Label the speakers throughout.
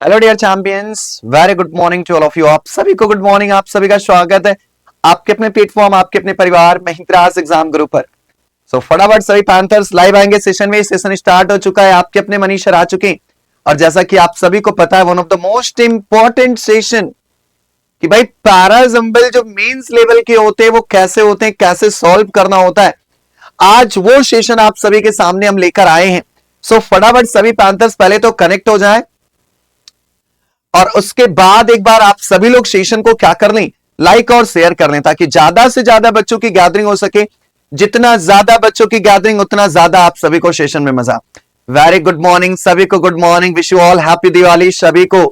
Speaker 1: Hello dear champions, very good morning to all of you. आप सभी को good morning. आप सभी का स्वागत है आपके अपने प्लेटफॉर्म, आपके अपने परिवार महिंद्रास एग्जाम ग्रुप पर। फटाफट सभी पैंथर्स लाइव आएंगे सेशन में। सेशन स्टार्ट हो चुका है, आपके अपने मनीषर आ चुके हैं। और जैसा कि आप सभी को पता है, one of the most important session कि भाई पैराजंबल जो मेंस लेवल के होते हैं वो कैसे होते हैं, कैसे सॉल्व करना होता है, आज वो सेशन आप सभी के सामने हम लेकर आए हैं। फटाफट सभी पैंथर्स पहले तो कनेक्ट हो जाए और उसके बाद एक बार आप सभी लोग सेशन को क्या कर लें, लाइक और शेयर कर लें, ताकि ज्यादा से ज्यादा बच्चों की गैदरिंग हो सके। जितना ज्यादा बच्चों की गैदरिंग उतना ज्यादा आप सभी को सेशन में मजा। वेरी गुड मॉर्निंग सभी को, good morning, wish you all happy Diwali. सभी को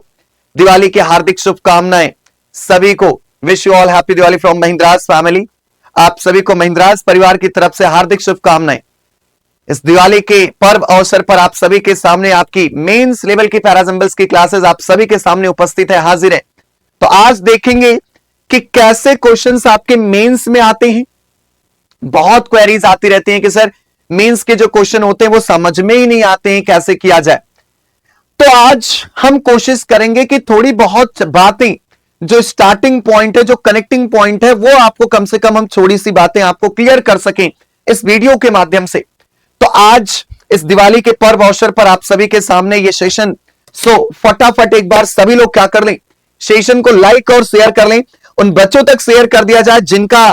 Speaker 1: दिवाली की हार्दिक शुभकामनाएं। सभी को wish you all happy Diwali from Mahindra's family. आप सभी को महिंद्रास परिवार की तरफ से हार्दिक शुभकामनाएं। इस दिवाली के पर्व अवसर पर आप सभी के सामने आपकी मेंस लेवल की पैराजंबल्स की क्लासेस आप सभी के सामने उपस्थित है, हाजिर है। तो आज देखेंगे कि कैसे क्वेश्चंस आपके मेंस में आते हैं। बहुत क्वेरीज आती रहती हैं कि सर मेंस के जो क्वेश्चन होते हैं वो समझ में ही नहीं आते हैं, कैसे किया जाए। तो आज हम कोशिश करेंगे कि थोड़ी बहुत बातें जो स्टार्टिंग पॉइंट है, जो कनेक्टिंग पॉइंट है, वो आपको कम से कम हम थोड़ी सी बातें आपको क्लियर कर सकें इस वीडियो के माध्यम से। तो आज इस दिवाली के पर्व अवसर पर आप सभी के सामने ये सेशन, फटाफट एक बार सभी लोग क्या कर लें, सेशन को लाइक और शेयर कर लें। उन बच्चों तक शेयर कर दिया जाए जिनका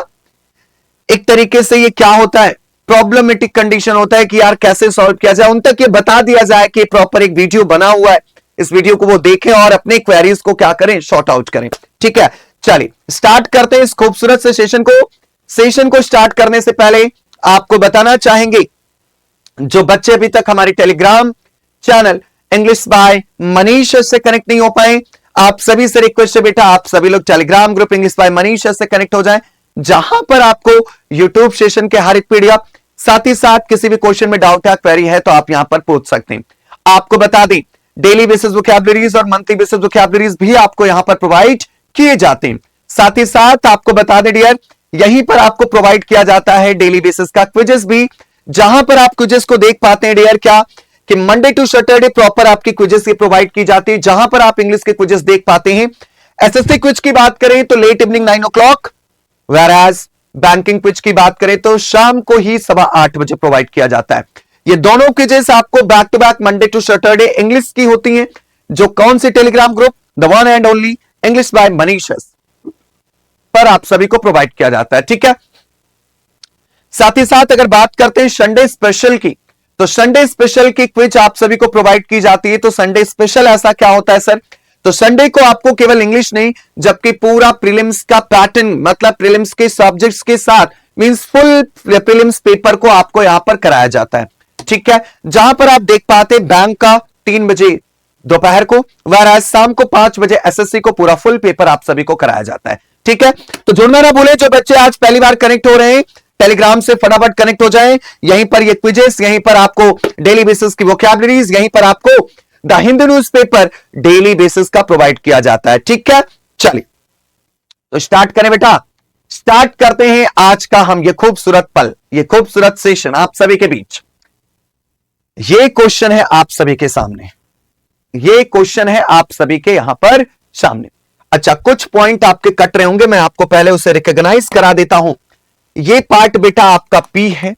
Speaker 1: एक तरीके से ये क्या होता है, प्रॉब्लमेटिक कंडीशन होता है कि यार कैसे सॉल्व किया जाए। उन तक ये बता दिया जाए कि प्रॉपर एक वीडियो बना हुआ है, इस वीडियो को वो देखें और अपने क्वेरीज को क्या करें, शॉर्ट आउट करें। ठीक है, चलिए स्टार्ट करते हैं इस खूबसूरत से सेशन को। सेशन को स्टार्ट करने से पहले आपको बताना चाहेंगे, जो बच्चे अभी तक हमारे Telegram channel English by Manish से कनेक्ट नहीं हो पाए, आप सभी से रिक्वेस्ट है बेटा, आप सभी लोग Telegram group English by Manish से कनेक्ट हो जाएं, जहां पर आपको यूट्यूब सेशन के हर एक पीडीएफ, साथ ही साथ किसी भी क्वेश्चन में डाउट या क्वेरी है तो आप यहां पर पूछ सकते हैं। आपको बता दें, डेली बेसिस वोकैबुलरीज और मंथली बेसिस वोकैबुलरीज भी आपको यहां पर प्रोवाइड किए जाते हैं। साथ ही साथ आपको बता दें डियर, यहीं पर आपको प्रोवाइड किया जाता है डेली बेसिस का क्विजेस भी, जहां पर आप क्विजेस को देख पाते हैं डियर, क्या कि मंडे टू सैटरडे प्रॉपर आपकी क्विजेस प्रोवाइड की जाती है, जहां पर आप इंग्लिश के क्विजेस देख पाते हैं। एसएससी क्विज की बात करें तो late evening 9 o'clock, वेराज banking quiz की बात करें तो शाम को ही 8:15 बजे प्रोवाइड किया जाता है। ये दोनों क्विजेस आपको back to back Monday to Saturday English की होती हैं, जो कौन सी Telegram group, the one and only English by Manish पर आप सभी को प्रोवाइड किया जाता है। ठीक है, साथ ही साथ अगर बात करते हैं संडे स्पेशल की, तो संडे स्पेशल की क्विज आप सभी को प्रोवाइड की जाती है। तो संडे स्पेशल ऐसा क्या होता है सर, तो संडे को आपको केवल इंग्लिश नहीं, जबकि पूरा प्रीलिम्स का पैटर्न, मतलब प्रीलिम्स के सब्जेक्ट्स के साथ, मींस फुल प्रीलिम्स पेपर को आपको यहां पर कराया जाता है। ठीक है, जहां पर आप देख पाते बैंक का 3 बजे दोपहर को, वह शाम को 5 बजे एसएससी को पूरा फुल पेपर आप सभी को कराया जाता है। ठीक है, तो जुड़ना ना भूले, जो बच्चे आज पहली बार कनेक्ट हो रहे हैं टेलीग्राम से फटाफट कनेक्ट हो जाएं। यहीं पर ये क्विजेस, यहीं पर आपको डेली बेसिस की वोकैबुलरीज, यहीं पर आपको the Hindu newspaper daily basis का प्रोवाइड किया जाता है। ठीक है, चलिए तो स्टार्ट करें बेटा, स्टार्ट करते हैं आज का हम ये खूबसूरत पल, ये खूबसूरत सेशन आप सभी के बीच। ये क्वेश्चन है आप सभी के सामने, ये क्वेश्चन है आप सभी के यहां पर सामने। अच्छा, कुछ पॉइंट आपके कट रहे होंगे, मैं आपको पहले उसे रिकॉग्नाइज करा देता हूं। ये पार्ट बेटा आपका P है,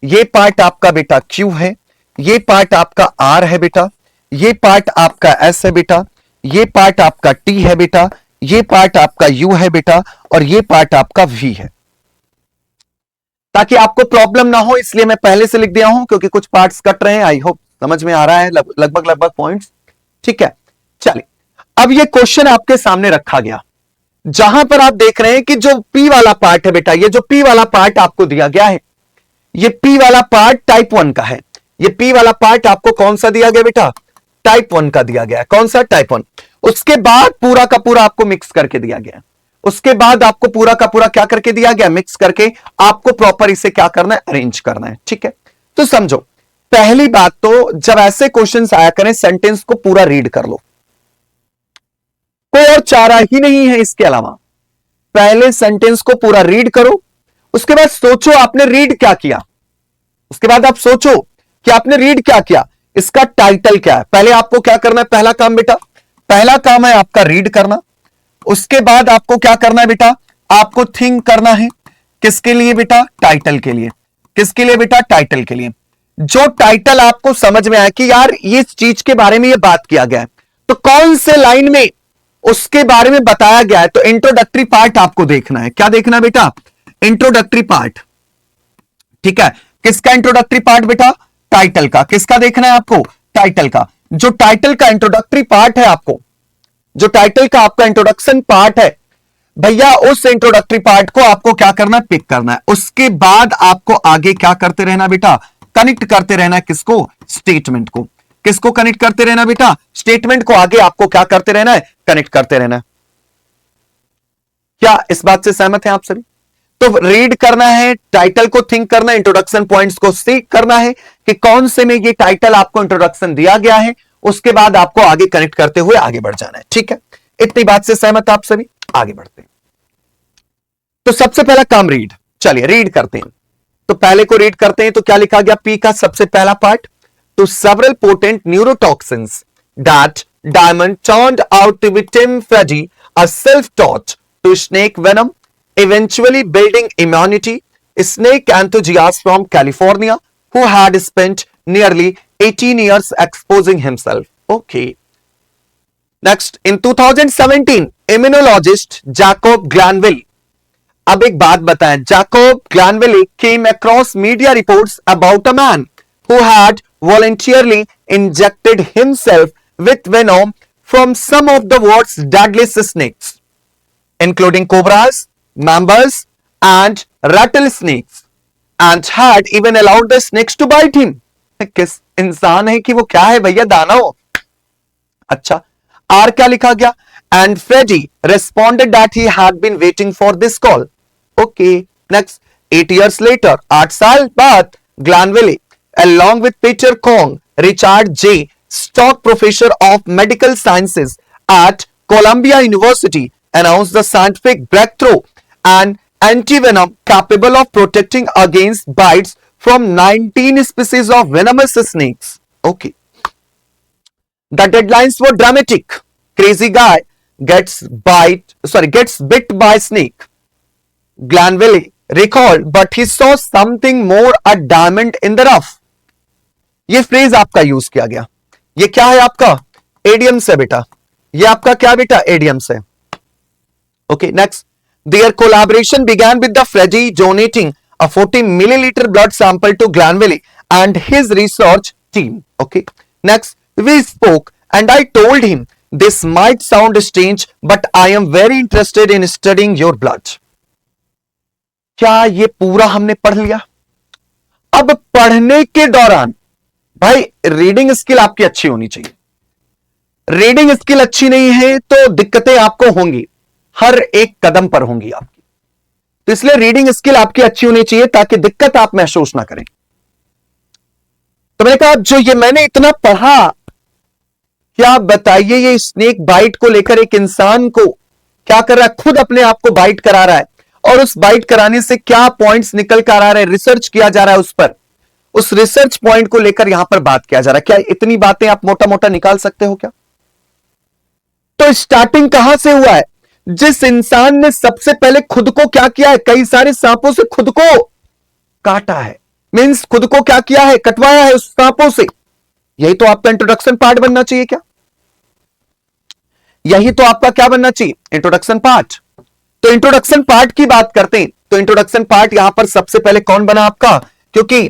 Speaker 1: ये पार्ट आपका बेटा Q है, ये पार्ट आपका R है बेटा, ये पार्ट आपका S है बेटा, ये पार्ट आपका T है बेटा, ये पार्ट आपका U है बेटा, और ये पार्ट आपका V है। ताकि आपको प्रॉब्लम ना हो इसलिए मैं पहले से लिख दिया हूं, क्योंकि कुछ पार्ट्स कट रहे हैं। आई होप समझ में आ रहा है लगभग पॉइंट्स। ठीक है, चलिए अब ये क्वेश्चन आपके सामने रखा गया, जहां पर आप देख रहे हैं कि जो P वाला पार्ट है बेटा, ये जो P वाला पार्ट आपको दिया गया है, ये P वाला पार्ट टाइप 1 का है। ये P वाला पार्ट आपको कौन सा दिया गया बेटा, टाइप 1 का दिया गया है। कौन सा, टाइप 1। उसके बाद पूरा का पूरा आपको मिक्स करके दिया गया, उसके बाद आपको पूरा का पूरा क्या करके दिया गया, मिक्स करके आपको प्रॉपर इसे क्या करना है, अरेंज करना है। ठीक है, तो समझो, पहली बात तो जब ऐसे क्वेश्चंस आया करें, सेंटेंस को पूरा रीड कर लो, कोई और चारा ही नहीं है इसके अलावा। पहले सेंटेंस को पूरा रीड करो, उसके बाद सोचो आपने रीड क्या किया, उसके बाद आप सोचो कि आपने रीड क्या किया, इसका टाइटल क्या है। पहले आपको क्या करना है, पहला काम बेटा, पहला काम है आपका रीड करना, उसके बाद आपको क्या करना है बेटा, आपको थिंक करना है। किसके लिए बेटा, टाइटल के लिए। किसके लिए बेटा, टाइटल के लिए। जो टाइटल आपको समझ में आया कि यार ये चीज के बारे में ये बात किया गया है, तो कौन से लाइन में उसके बारे में बताया गया है, तो इंट्रोडक्टरी पार्ट आपको देखना है। क्या देखना है बेटा, इंट्रोडक्टरी पार्ट। ठीक है, किसका इंट्रोडक्टरी पार्ट बेटा, टाइटल का। किसका देखना है आपको, टाइटल का। जो टाइटल का इंट्रोडक्टरी पार्ट है आपको, जो टाइटल का आपका इंट्रोडक्शन पार्ट है भैया, उस इंट्रोडक्टरी पार्ट को आपको क्या करना है, पिक करना है। उसके बाद आपको आगे क्या करते रहना बेटा, कनेक्ट करते रहना है। किसको, स्टेटमेंट को। किसको कनेक्ट करते रहना बेटा, स्टेटमेंट को आगे आपको क्या करते रहना है, कनेक्ट करते रहना है। क्या इस बात से सहमत हैं आप सभी? तो रीड करना है, टाइटल को थिंक करना है, इंट्रोडक्शन पॉइंट्स को सीख करना है कि कौन से में ये टाइटल आपको इंट्रोडक्शन दिया गया है, उसके बाद आपको आगे कनेक्ट करते हुए आगे बढ़ जाना है। ठीक है, इतनी बात से सहमत आप सभी? आगे बढ़ते हैं। तो सबसे पहला काम रीड, चलिए रीड करते हैं। तो पहले को रीड करते हैं, तो क्या लिखा गया, पी का सबसे पहला part, to several potent neurotoxins that diamond turned out to be Tim Freddie, a self taught to snake venom, eventually building immunity, snake enthusiast from California who had spent nearly 18 years exposing himself. Okay. Next, in 2017, immunologist Jacob Glanville. अब एक बात बताएं, Jacob Glanville came across media reports about a man who had voluntarily injected himself with venom from some of the world's deadliest snakes, including cobras, mambas and rattlesnakes, and had even allowed the snakes to bite him. किस इंसान है कि वो क्या है भैया, दानव। अच्छा, आर क्या लिखा गया, and Freddie responded that he had been waiting for this call. Okay, next, 8 years later, 8 साल बाद, Glanville along with Peter Kong, Richard J. Stock professor of medical sciences at Columbia University, announced the scientific breakthrough, an antivenom capable of protecting against bites from 19 species of venomous snakes. Okay. The deadlines were dramatic. Crazy guy gets bit by snake. Glanville recalled, but he saw something more, a diamond in the rough. ये phrase आपका use किया गया। ये क्या है आपका, idiom से बेटा। ये आपका क्या बेटा, एडियम से। Okay, next. Their collaboration began with the Freddie donating a 40 milliliter blood sample to Glanville and his research team. Okay. Next, we spoke and I told him, this might sound strange, but I am very interested in studying your blood. क्या ये पूरा हमने पढ़ लिया? अब पढ़ने के दौरान भाई रीडिंग स्किल आपकी अच्छी होनी चाहिए। रीडिंग स्किल अच्छी नहीं है तो दिक्कतें आपको होंगी, हर एक कदम पर होंगी आपकी। तो इसलिए रीडिंग स्किल आपकी अच्छी होनी चाहिए ताकि दिक्कत आप महसूस ना करें। तो मैंने कहा जो ये मैंने इतना पढ़ा, क्या बताइए ये स्नेक बाइट को लेकर एक इंसान को क्या कर रहा है, खुद अपने आप को बाइट करा रहा है, और उस बाइट कराने से क्या पॉइंट्स निकल कर आ रहे हैं, रिसर्च किया जा रहा है उस पर, उस रिसर्च पॉइंट को लेकर यहां पर बात किया जा रहा है। क्या इतनी बातें आप मोटा मोटा निकाल सकते हो क्या? तो स्टार्टिंग कहां से हुआ है, जिस इंसान ने सबसे पहले खुद को क्या किया है, कई सारे सांपों से खुद को काटा है, मींस खुद को क्या किया है, कटवाया है उस सांपों से। यही तो आपका इंट्रोडक्शन पार्ट बनना चाहिए क्या? यही तो आपका क्या बनना चाहिए, इंट्रोडक्शन पार्ट। तो इंट्रोडक्शन पार्ट की बात करते हैं तो इंट्रोडक्शन पार्ट यहां पर सबसे पहले कौन बना आपका, क्योंकि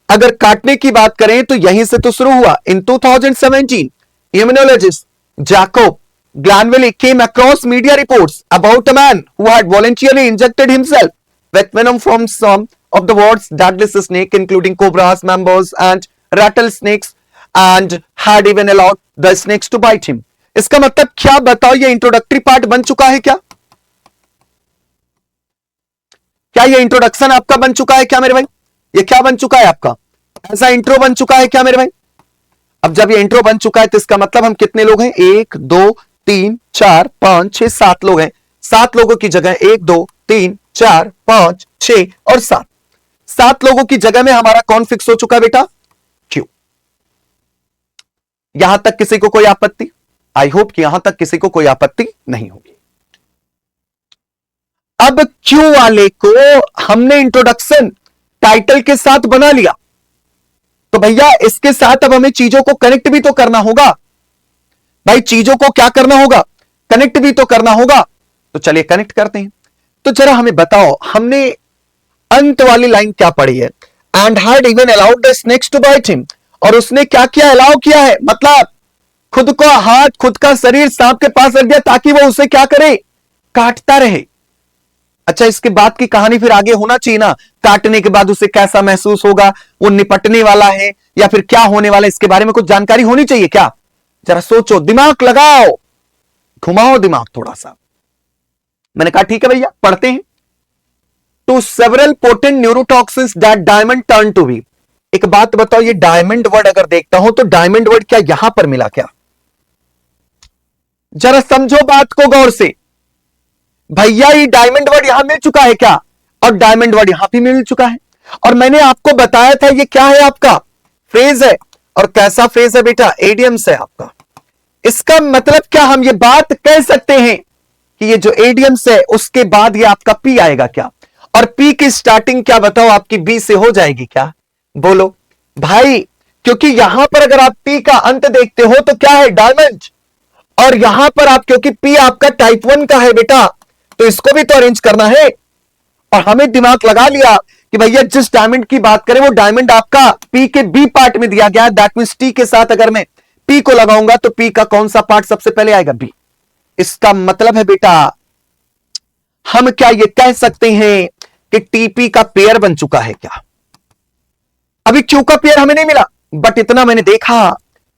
Speaker 1: अगर काटने की बात करें तो यहीं से तो शुरू हुआ। इन 2017 immunologist Jacob Glanville came across media reports about a man who had voluntarily injected himself with venom from some of the world's deadliest snakes, including cobras, mambas, and rattlesnakes, and had even allowed the snakes to bite him. इसका मतलब क्या बताओ, ये introductory part बन चुका है क्या? क्या ये इंट्रोडक्शन आपका बन चुका है क्या मेरे भाई? ये क्या बन चुका है आपका, ऐसा इंट्रो बन चुका है क्या मेरे भाई? अब जब ये इंट्रो बन चुका है तो इसका मतलब हम कितने लोग हैं, 1 2 3 4 5 6 7 लोग हैं। 7 लोगों की जगह 1 2 3 4 5 6 और 7, 7 लोगों की जगह में हमारा कौन फिक्स हो चुका है बेटा, क्यू। यहां तक किसी को कोई आपत्ति? आई होप कि यहां तक किसी को कोई आपत्ति नहीं होगी। अब क्यू वाले को हमने इंट्रोडक्शन टाइटल के साथ बना लिया, तो भैया इसके साथ अब हमें चीजों को कनेक्ट भी तो करना होगा। भाई चीजों को क्या करना होगा, कनेक्ट भी तो करना होगा। तो चलिए कनेक्ट करते हैं। तो जरा हमें बताओ, हमने अंत वाली लाइन क्या पढ़ी है, and had even allowed the snakes to bite him, और उसने क्या किया, अलाउ किया है, मतलब खुद को हाथ, खुद का शरीर सांप के पास रख दिया ताकि वो उसे क्या करे, काटता रहे। अच्छा, इसके बाद की कहानी फिर आगे होना चाहिए ना, काटने के बाद उसे कैसा महसूस होगा, वो निपटने वाला है या फिर क्या होने वाला है, इसके बारे में कुछ जानकारी होनी चाहिए क्या। जरा सोचो, दिमाग लगाओ, घुमाओ दिमाग थोड़ा सा। मैंने कहा ठीक है भैया पढ़ते हैं। To several potent neurotoxins that diamond turn to be. एक बात बताओ, ये डायमंड वर्ड अगर देखता हूं तो डायमंड वर्ड क्या यहां पर मिला क्या, जरा समझो बात को गौर से। भैया ये डायमंड वर्ड यहां मिल चुका है क्या, और डायमंड वर्ड यहां भी मिल चुका है, और मैंने आपको बताया था ये क्या है, आपका फ्रेज है। और कैसा फ्रेज है बेटा, एडियम्स है आपका। इसका मतलब क्या, हम ये बात कह सकते हैं कि ये जो एडियम्स है उसके बाद ये आपका पी आएगा क्या, और पी की स्टार्टिंग क्या बताओ आपकी बी से हो जाएगी क्या, बोलो भाई। क्योंकि यहां पर अगर आप पी का अंत देखते हो तो क्या है, डायमंड, और यहां पर आप, क्योंकि पी आपका टाइप 1 का है बेटा, तो इसको भी तो अरेंज करना है। और हमें दिमाग लगा लिया कि भैया जिस डायमंड की बात करें वो डायमंड आपका पी के बी पार्ट में दिया गया है, दैट मींस टी के साथ अगर मैं पी को लगाऊंगा तो पी का कौन सा पार्ट सबसे पहले आएगा, बी। इसका मतलब है बेटा, हम क्या ये कह सकते हैं कि टीपी का पेयर बन चुका है क्या। अभी क्यू का पेयर हमें नहीं मिला, बट इतना मैंने देखा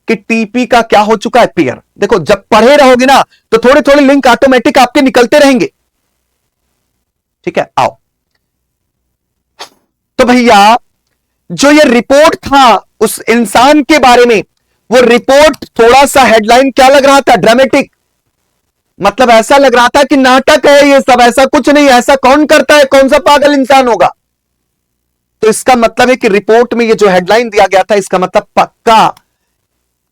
Speaker 1: कि टीपी का क्या हो चुका है, पेयर। देखो जब पढ़े रहोगे ना तो थोड़े थोड़े लिंक ऑटोमेटिक आपके निकलते रहेंगे, ठीक है। आओ, तो भैया जो ये रिपोर्ट था उस इंसान के बारे में, वो रिपोर्ट थोड़ा सा हेडलाइन क्या लग रहा था, ड्रामेटिक, मतलब ऐसा लग रहा था कि नाटक है ये सब, ऐसा कुछ नहीं, ऐसा कौन करता है, कौन सा पागल इंसान होगा। तो इसका मतलब है कि रिपोर्ट में ये जो हेडलाइन दिया गया था, इसका मतलब पक्का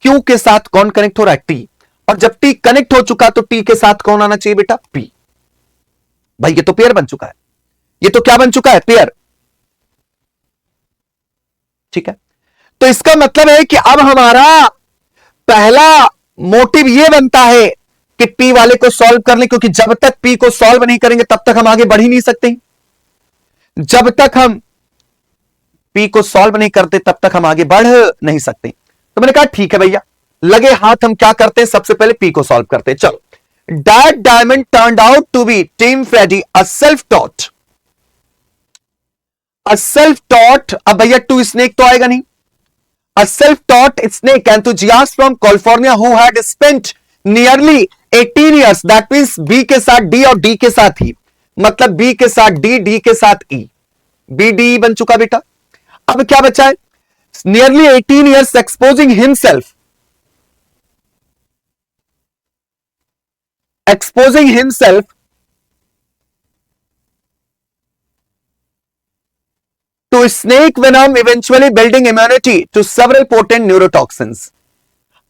Speaker 1: क्यू के साथ कौन कनेक्ट हो रहा है, टी। और जब टी कनेक्ट हो चुका तो टी के साथ कौन आना चाहिए बेटा, पी। भाई ये तो पेयर बन चुका है, ये तो क्या बन चुका है, पेयर, ठीक है। तो इसका मतलब है कि अब हमारा पहला मोटिव यह बनता है कि पी वाले को सॉल्व कर लें, क्योंकि जब तक पी को सॉल्व नहीं करेंगे तब तक हम आगे बढ़ ही नहीं सकते। जब तक हम पी को सॉल्व नहीं करते तब तक हम आगे बढ़ नहीं सकते। तो मैंने कहा ठीक है भैया, लगे हाथ, हम क्या करते हैं, सबसे पहले पी को सॉल्व करते हैं। चलो, that diamond turned out to be Tim Freddie, a self taught, a self taught. अब भैया टू स्नेक तो आएगा नहीं, a self-taught snake enthusiast from California who had spent nearly 18 years, that means B के साथ D और D के साथ ही, मतलब B के साथ D, D के साथ E, B D बन चुका बेटा। अब क्या बचा है, nearly 18 years exposing himself to snake venom, eventually building immunity to several potent neurotoxins.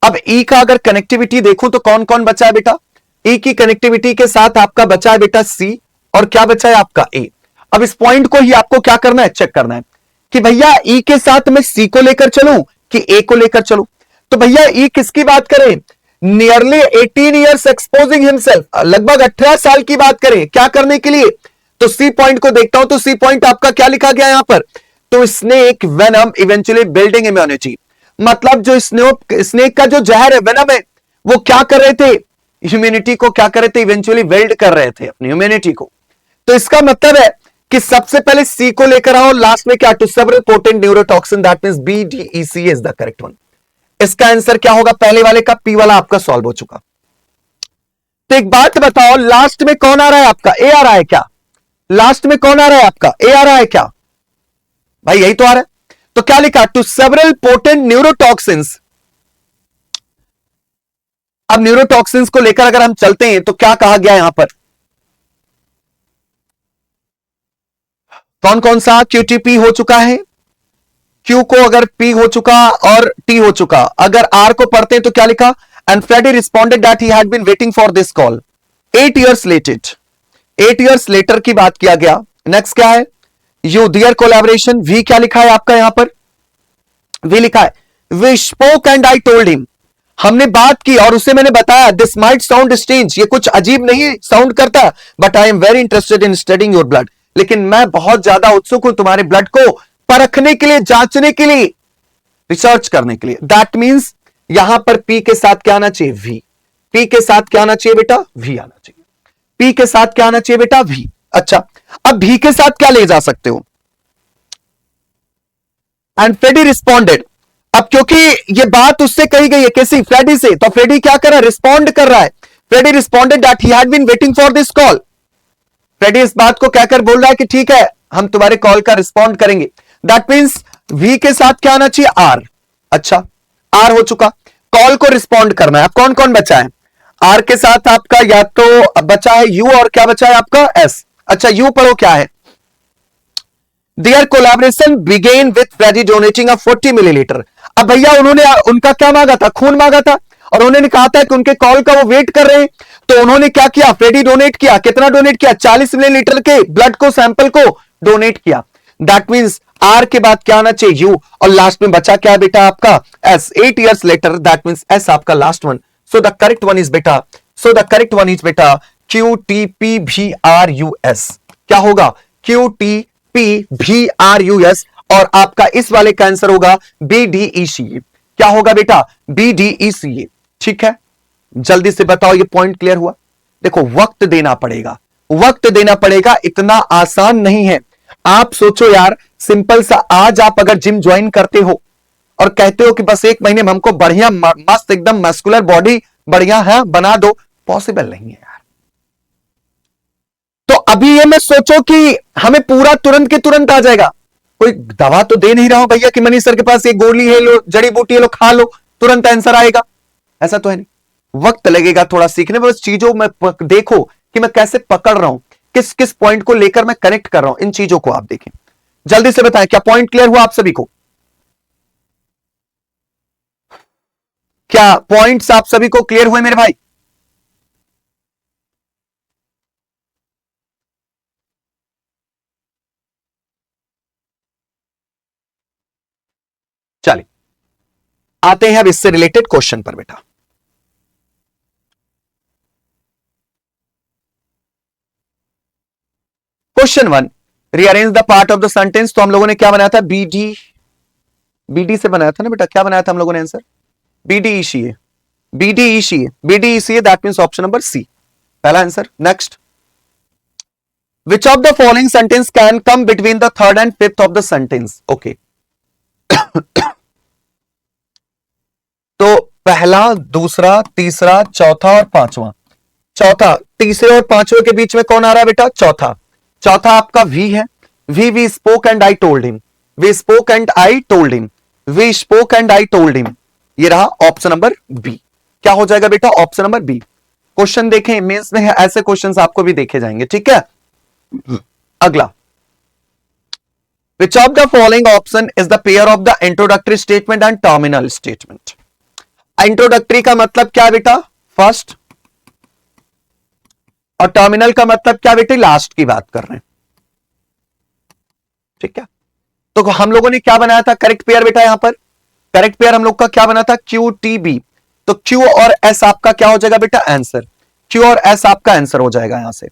Speaker 1: अब E का अगर कनेक्टिविटी देखूं तो कौन कौन बचा है बेटा, E की कनेक्टिविटी के साथ आपका बचा है बेटा C, और क्या बचा है आपका A। अब इस पॉइंट को ही आपको क्या करना है, चेक करना है कि भैया E के साथ मैं C को लेकर चलूं कि A को लेकर चलूं। तो भैया E किसकी बात करें, नियरली 18 ईयर्स एक्सपोजिंग हिमसेल्फ, लगभग 18 साल की बात करें, क्या करने के लिए। तो सी पॉइंट को देखता हूं तो सी पॉइंट आपका क्या लिखा गया यहां पर, तो snake venom eventually building immunity, मतलब जो स्नेक का जो जहर है, वेनम है, वो क्या कर रहे थे, ह्यूमैनिटी को क्या कर रहे थे, इवेंचुअली बिल्ड कर रहे थे अपनी ह्यूमैनिटी को। तो इसका मतलब है कि सबसे पहले सी को लेकर आओ, लास्ट में क्या, to several potent neurotoxin, that means B D E C is the correct one. इसका आंसर क्या होगा, पहले वाले का पी वाला आपका सॉल्व हो चुका। तो एक बात बताओ, लास्ट में कौन आ रहा है आपका, ए आ रहा है क्या, लास्ट में कौन आ रहा है आपका, ए आ रहा है क्या, भाई यही तो आ रहा है। तो क्या लिखा, टू सेवरल पोटेंट न्यूरोटॉक्सिन्स। अब न्यूरोटॉक्सिन्स को लेकर अगर हम चलते हैं तो क्या कहा गया यहां पर, कौन कौन सा, क्यूटीपी हो चुका है, क्यू को अगर पी हो चुका और टी हो चुका, अगर आर को पढ़ते हैं तो क्या लिखा, and Freddie responded that he had been waiting for this call. 8 years later, 8 years later की बात किया गया. नेक्स्ट क्या है? You their collaboration. V क्या लिखा है आपका यहां पर? V लिखा है We spoke and I told him. हमने बात की और उसे मैंने बताया. This might sound strange. ये कुछ अजीब नहीं साउंड करता, but I am very interested in studying your blood. लेकिन मैं बहुत ज्यादा उत्सुक हूं तुम्हारे ब्लड को परखने के लिए, जांचने के लिए, रिसर्च करने के लिए. दैट मीन्स यहां पर P के साथ क्या आना चाहिए? V. P के साथ क्या आना चाहिए बेटा? V आना चाहिए. P के साथ क्या आना चाहिए बेटा? V. अच्छा, अब V के साथ क्या ले जा सकते हो? And Freddie responded. अब क्योंकि ये बात उससे कही गई है, किसी फ्रेडी से, तो फ्रेडी क्या कर रहा है? रिस्पॉन्ड कर रहा है. Freddie responded that he had been waiting for this call. फ्रेडी इस बात को कहकर बोल रहा है कि ठीक है, हम तुम्हारे कॉल का रिस्पॉन्ड करेंगे. दैट मीन्स V के साथ क्या आना चाहिए? R. अच्छा, R हो चुका. कॉल को रिस्पॉन्ड करना है. अब कौन कौन बचा है? R के साथ आपका या तो बचा है U और क्या बचा है आपका? S. अच्छा, U पढ़ो क्या है? Their collaboration began with Freddie donating a 40 milliliter. अब भैया उन्होंने उनका क्या मांगा था? खून मांगा था, और उन्होंने कहा था कि उनके कॉल का वो वेट कर रहे हैं. तो उन्होंने क्या किया? फ्रेडी डोनेट किया. कितना डोनेट किया? 40 मिलीलीटर के ब्लड को, सैंपल को डोनेट किया. दैट मीन्स आर के बाद क्या आना चाहिए? यू. और लास्ट में बचा क्या बेटा आपका? S. 8 years later, that means S आपका last one. So the correct one is बेटा, so the correct one is बेटा QTPVRUS. क्या होगा? QTPVRUS. और आपका इस वाले का आंसर होगा BDECA. क्या होगा बेटा? BDECA. ठीक है, जल्दी से बताओ, ये पॉइंट क्लियर हुआ? देखो, वक्त देना पड़ेगा, वक्त देना पड़ेगा, इतना आसान नहीं है. आप सोचो यार, सिंपल सा, आज आप अगर जिम ज्वाइन करते हो और कहते हो कि बस 1 महीने में हमको बढ़िया मस्त एकदम मस्कुलर बॉडी बढ़िया है बना दो, पॉसिबल नहीं है यार. तो अभी ये मत सोचो कि हमें पूरा तुरंत के तुरंत आ जाएगा. कोई दवा तो दे नहीं रहा हूं भैया कि मनीष सर के पास एक गोली है, लो जड़ी बूटी है, लो खा लो, तुरंत आंसर आएगा, ऐसा तो है नहीं. वक्त लगेगा थोड़ा सीखने में. बस चीजों में देखो कि मैं कैसे पकड़ रहा हूं, किस किस पॉइंट को लेकर मैं कनेक्ट कर रहा हूं, इन चीजों को आप देखें. जल्दी से बताएं, क्या पॉइंट क्लियर हुआ आप सभी को? क्या पॉइंट्स आप सभी को क्लियर हुए मेरे भाई? चलिए आते हैं अब इससे रिलेटेड क्वेश्चन पर बेटा. Question 1, rearrange the part of the sentence. तो हम लोगों ने क्या बनाया था? बीडी से बनाया था ना बेटा? क्या बनाया था हम लोगों ने answer? BDECA. BDECA, that means option number C, पहला answer. Next, which of the following sentence can come between the third and fifth of the sentence? Okay, तो पहला, दूसरा, तीसरा, चौथा और पांचवा. चौथा, तीसरे और पांचवे के बीच में कौन आ रहा है बेटा? चौथा. चौथा आपका V है. We spoke and I told him. We spoke and I told him. We spoke and I told him. ये रहा ऑप्शन नंबर बी. क्या हो जाएगा बेटा? Option number B. क्वेश्चन देखें, मेंस में है, ऐसे क्वेश्चंस आपको भी देखे जाएंगे. ठीक है, अगला, विच of the following option is the pair of the introductory statement and terminal statement? Introductory का मतलब क्या बेटा? फर्स्ट. और टर्मिनल का मतलब क्या बेटे? लास्ट की बात कर रहे हैं. ठीक है, तो हम लोगों ने क्या बनाया था करेक्ट पेयर बेटा? यहां पर करेक्ट पेयर हम लोग का क्या बना था? QTB. तो Q और S आपका क्या हो जाएगा बेटा? आंसर. Q और S आपका आंसर हो जाएगा यहां से.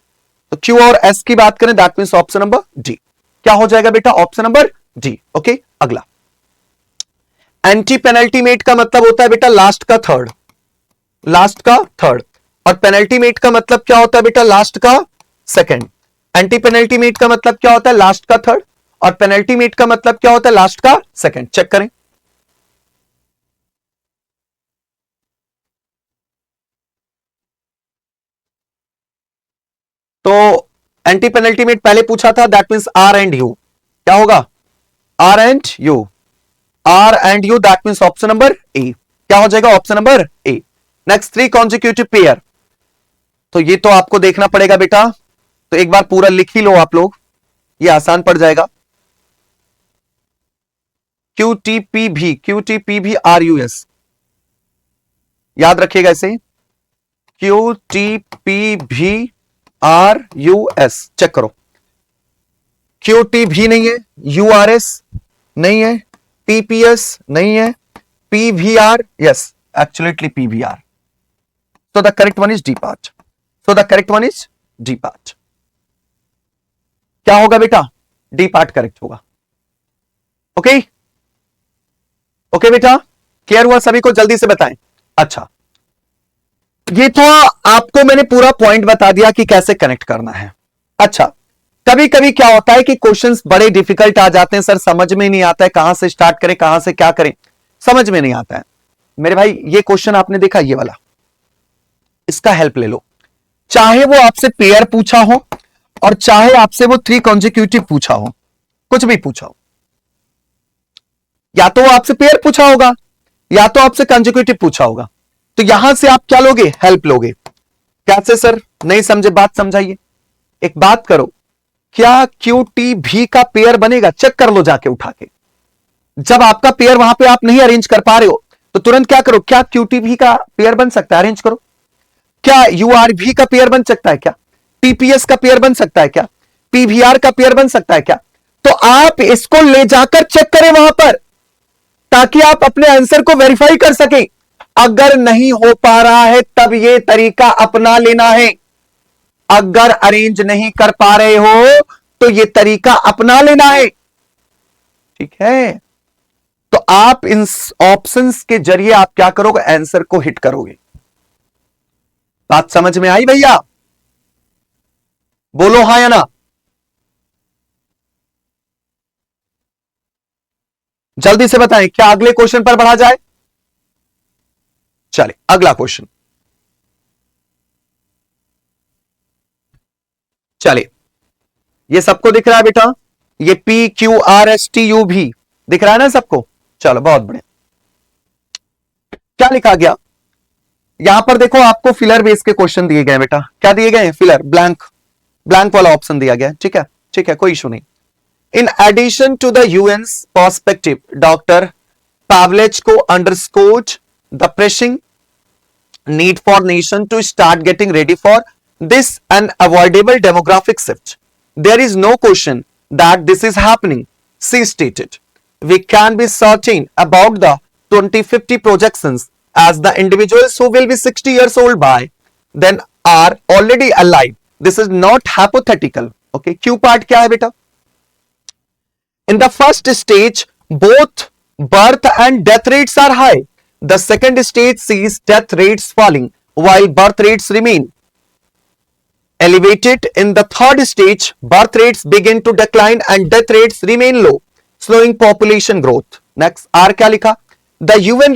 Speaker 1: तो Q और S की बात करें, that means option number D. क्या हो जाएगा बेटा? Option number D. ओके, अगला, एंटी पेनल्टीमेट का मतलब होता है बेटा लास्ट का थर्ड. लास्ट का थर्ड. और पेनल्टीमेट का मतलब क्या होता है बेटा? लास्ट का सेकंड. एंटी पेनल्टीमेट का मतलब क्या होता है? लास्ट का थर्ड. और पेनल्टीमेट का मतलब क्या होता है? लास्ट का सेकंड. चेक करें. तो एंटी पेनल्टीमेट पहले पूछा था, that means R and U. क्या होगा? R and U. R and U, that means option number A. क्या हो जाएगा? Option number A. Next, 3 consecutive pair. तो ये तो आपको देखना पड़ेगा बेटा, तो एक बार पूरा लिख ही लो आप लोग, ये आसान पड़ जाएगा. QTPV, QTPVRUS. याद रखिएगा इसे, QTPVRUS, चेक करो, QTV नहीं है, URS नहीं है, PPS नहीं है, PVR, yes, absolutely PVR. So the correct one is D part. So the correct one is D part. क्या होगा बेटा? D part करेक्ट होगा. ओके ओके बेटा, क्लियर हुआ सभी को? जल्दी से बताएं. अच्छा, ये तो आपको मैंने पूरा पॉइंट बता दिया कि कैसे कनेक्ट करना है. अच्छा, कभी कभी क्या होता है कि क्वेश्चंस बड़े डिफिकल्ट आ जाते हैं, सर समझ में नहीं आता है कहां से स्टार्ट करें, कहां से क्या करें, समझ में नहीं आता है. मेरे भाई ये क्वेश्चन आपने देखा, ये वाला, इसका हेल्प ले लो. चाहे वो आपसे पेयर पूछा हो और चाहे आपसे वो 3 कॉन्जिक्यूटिव पूछा हो, कुछ भी पूछा हो, या तो वो आपसे पेयर पूछा होगा या तो आपसे कॉन्जिक्यूटिव पूछा होगा, तो यहां से आप क्या लोगे? हेल्प लोगे. कैसे सर? नहीं समझे, बात समझाइए. एक बात करो, क्या QTV का पेयर बनेगा? चेक कर लो जाके उठा के. जब आपका पेयर वहां पे आप नहीं अरेंज कर पा रहे हो तो तुरंत क्या करो, क्या QTV का पेयर बन सकता है? अरेंज करो. क्या URV का पेयर बन सकता है? क्या PPS का पेयर बन सकता है? क्या PVR का पेयर बन सकता है? क्या? तो आप इसको ले जाकर चेक करें वहां पर, ताकि आप अपने आंसर को वेरीफाई कर सकें. अगर नहीं हो पा रहा है तब यह तरीका अपना लेना है. अगर अरेंज नहीं कर पा रहे हो तो यह तरीका अपना लेना है. ठीक है, तो आप इन ऑप्शंस के जरिए आप क्या करोगे? आंसर को हिट करोगे. बात समझ में आई भैया? बोलो हां या ना. जल्दी से बताएं, क्या अगले क्वेश्चन पर बढ़ा जाए? चले अगला क्वेश्चन. चले, ये सबको दिख रहा है बेटा? ये PQRSTUV दिख रहा है ना सबको? चलो बहुत बढ़िया. क्या लिखा गया यहां पर? देखो, आपको फिलर बेस के क्वेश्चन दिए गए बेटा. क्या दिए गए? फिलर, ब्लैंक, ब्लैंक वाला ऑप्शन दिया गया. ठीक है, ठीक है, कोई इशू नहीं. In addition to the UN's perspective, Dr. Pavlechko underscored the pressing need for nation to start getting ready for this unavoidable demographic shift. There is no question that this is happening, she stated. We can be certain about the 2050 projections as the individuals who will be 60 years old by then are already alive. This is not hypothetical. Okay, Q part क्या है बेटा? In the first stage, both birth and death rates are high. The second stage sees death rates falling while birth rates remain elevated. In the third stage, birth rates begin to decline and death rates remain low, slowing population growth. Next, R क्या लिखा? The UN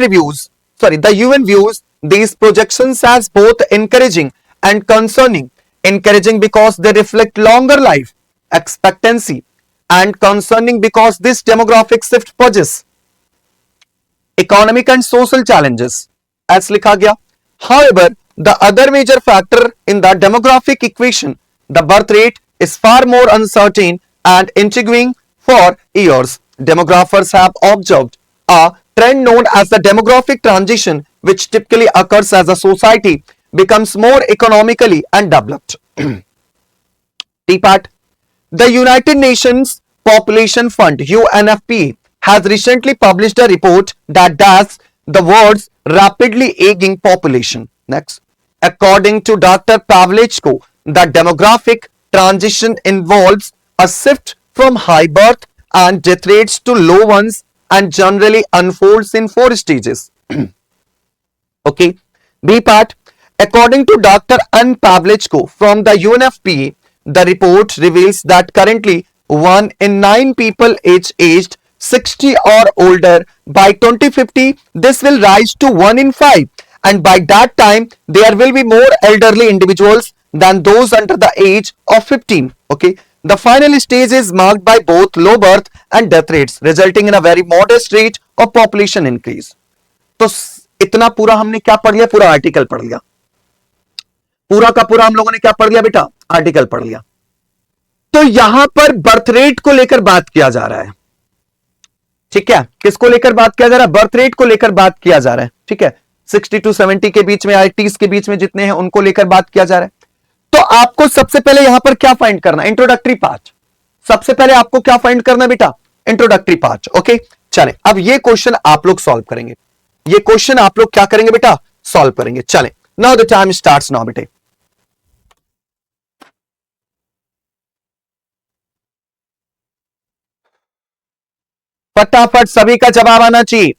Speaker 1: views these projections as both encouraging and concerning. Encouraging because they reflect longer life expectancy, and concerning because this demographic shift poses economic and social challenges, as लिखा गया. However, the other major factor in the demographic equation, the birth rate, is far more uncertain and intriguing. For years, demographers have observed a trend known as the demographic transition, which typically occurs as a society becomes more economically and developed. D part. The United Nations Population Fund UNFPA has recently published a report that does the world's rapidly aging population. Next, according to Dr. Pavlechko, the demographic transition involves a shift from high birth and death rates to low ones and generally unfolds in 4 stages. Okay, B part. According to Dr. Ann Pavlechko from the UNFPA, the report reveals that currently 1 in 9 people aged 60 or older. By 2050, this will rise to 1 in 5, and by that time, there will be more elderly individuals than those under the age of 15. Okay, the final stage is marked by both low birth and death rates, resulting in a very modest rate of population increase. तो इतना पूरा हमने क्या पढ़ लिया? पूरा article पढ़ लिया. पूरा का पूरा हम लोगों ने क्या पढ़ लिया बेटा? आर्टिकल पढ़ लिया. तो यहां पर बर्थ रेट को लेकर बात किया जा रहा है. ठीक है, किसको लेकर बात किया जा रहा है? बर्थ रेट को लेकर बात किया जा रहा है. ठीक है, 60 to 70 के बीच में, 80s के बीच में जितने हैं उनको लेकर बात किया जा रहा है। तो आपको सबसे पहले यहां पर क्या फाइंड करना, इंट्रोडक्टरी पार्ट। सबसे पहले आपको क्या फाइंड करना बेटा, इंट्रोडक्टरी पार्ट। ओके चले, अब ये क्वेश्चन आप लोग सॉल्व करेंगे, ये क्वेश्चन आप लोग क्या करेंगे बेटा, सॉल्व करेंगे। चले, now the time starts now बेटे। फटाफट सभी का जवाब आना चाहिए।